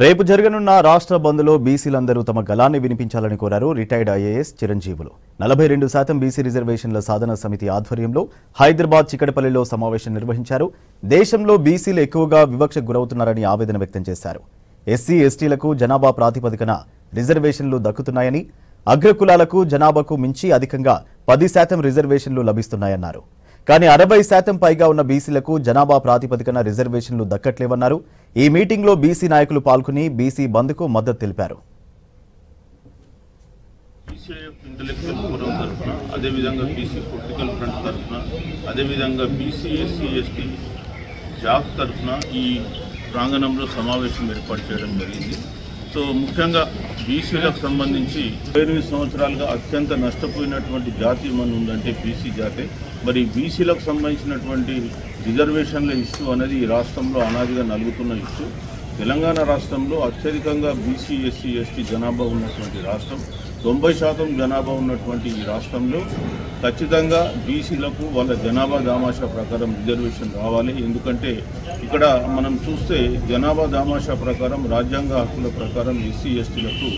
రేపు జరగనున్న రాష్ట్ర బంద్లో బీసీలందరూ తమ గళాన్ని వినిపించాలని కోరారు రిటైర్డ్ ఐఏఎస్ చిరంజీవులు. 42% బీసీ రిజర్వేషన్ల సాధన సమితి ఆధ్వర్యంలో హైదరాబాద్ చికటపల్లిలో సమావేశం నిర్వహించారు. దేశంలో బీసీలు ఎక్కువగా వివక్షకు గురవుతున్నారని ఆవేదన వ్యక్తం చేశారు. ఎస్సీ ఎస్టీలకు జనాభా ప్రాతిపదికన రిజర్వేషన్లు దక్కుతున్నాయని, అగ్రకులాలకు జనాభాకు మించి అధికంగా 10% రిజర్వేషన్లు లభిస్తున్నాయన్నారు. కానీ 60% పైగా ఉన్న బీసీలకు జనాభా ప్రాతిపదికన రిజర్వేషన్లు దక్కట్లేవన్నారు. ఈ మీటింగ్లో బీసీ నాయకులు పాల్గొని బీసీ బంద్కు మద్దతు తెలిపారు. ఈ ప్రాంగణంలో సమావేశం ఏర్పాటు చేయడం జరిగింది. సో ముఖ్యంగా బీసీలకు సంబంధించి 8 సంవత్సరాలుగా అత్యంత నష్టపోయినటువంటి జాతి మన ఉందంటే బీసీ జాతే. మరి బీసీలకు సంబంధించినటువంటి రిజర్వేషన్ల ఇష్యూ అనేది ఈ రాష్ట్రంలో అనాదిగా నలుగుతున్న ఇష్యూ. తెలంగాణ రాష్ట్రంలో అత్యధికంగా బీసీ ఎస్సీ ఎస్టీ జనాభా ఉన్నటువంటి రాష్ట్రం. 90% జనాభా ఉన్నటువంటి ఈ రాష్ట్రంలో ఖచ్చితంగా బీసీలకు వాళ్ళ జనాభా దామాషా ప్రకారం రిజర్వేషన్ రావాలి. ఎందుకంటే ఇక్కడ మనం చూస్తే జనాభా దామాషా ప్రకారం, రాజ్యాంగ హక్కుల ప్రకారం ఎస్సీ ఎస్టీలకు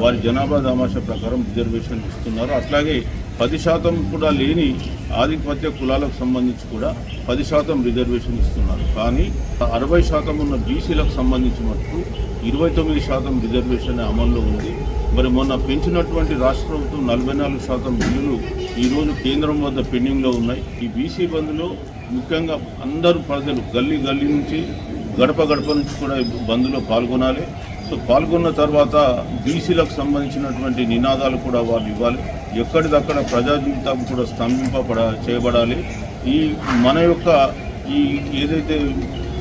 వారి జనాభా దామాషా ప్రకారం రిజర్వేషన్ ఇస్తున్నారు. అట్లాగే 10% కూడా లేని ఆధిపత్య కులాలకు సంబంధించి కూడా 10% రిజర్వేషన్ ఇస్తున్నారు. కానీ 60% ఉన్న బీసీలకు సంబంధించి మటుకు 29% రిజర్వేషన్ అమల్లో ఉంది. మరి మొన్న పెంచినటువంటి రాష్ట్ర ప్రభుత్వం 44% బిల్లులు ఈరోజు కేంద్రం వద్ద పెండింగ్లో ఉన్నాయి. ఈ బీసీ బంద్లో ముఖ్యంగా అందరూ ప్రజలు గల్లీ గల్లీ నుంచి, గడప గడప నుంచి కూడా బంద్లో పాల్గొనాలి. సో పాల్గొన్న తర్వాత బీసీలకు సంబంధించినటువంటి నినాదాలు కూడా వాళ్ళు ఇవ్వాలి. ఎక్కడిదక్కడ ప్రజా జీవితం కూడా చేయబడాలి. ఈ మన యొక్క ఈ ఏదైతే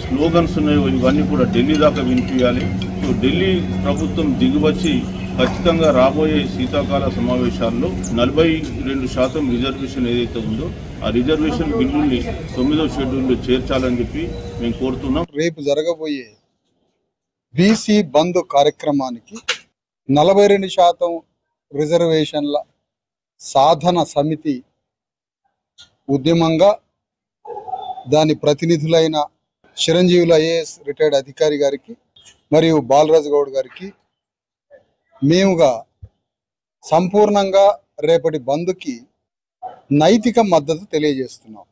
స్లోగన్స్ ఉన్నాయో ఇవన్నీ కూడా ఢిల్లీ దాకా వినిపించాలి. సో ఢిల్లీ ప్రభుత్వం దిగివచ్చి ఖచ్చితంగా రాబోయే శీతాకాల సమావేశాల్లో 42% రిజర్వేషన్ ఏదైతే ఉందో ఆ రిజర్వేషన్ బిల్లుల్ని 9వ షెడ్యూల్లో చేర్చాలని చెప్పి మేము కోరుతున్నాం. రేపు జరగబోయే బీసీ బంద్ కార్యక్రమానికి 42% రిజర్వేషన్ల సాధన సమితి ఉద్యమంగా దాని ప్రతినిధులైన చిరంజీవుల ఐఏఎస్ రిటైర్డ్ అధికారి గారికి మరియు బాలరాజు గౌడ్ గారికి మేముగా సంపూర్ణంగా రేపటి బంద్కి నైతిక మద్దతు తెలియజేస్తున్నాం.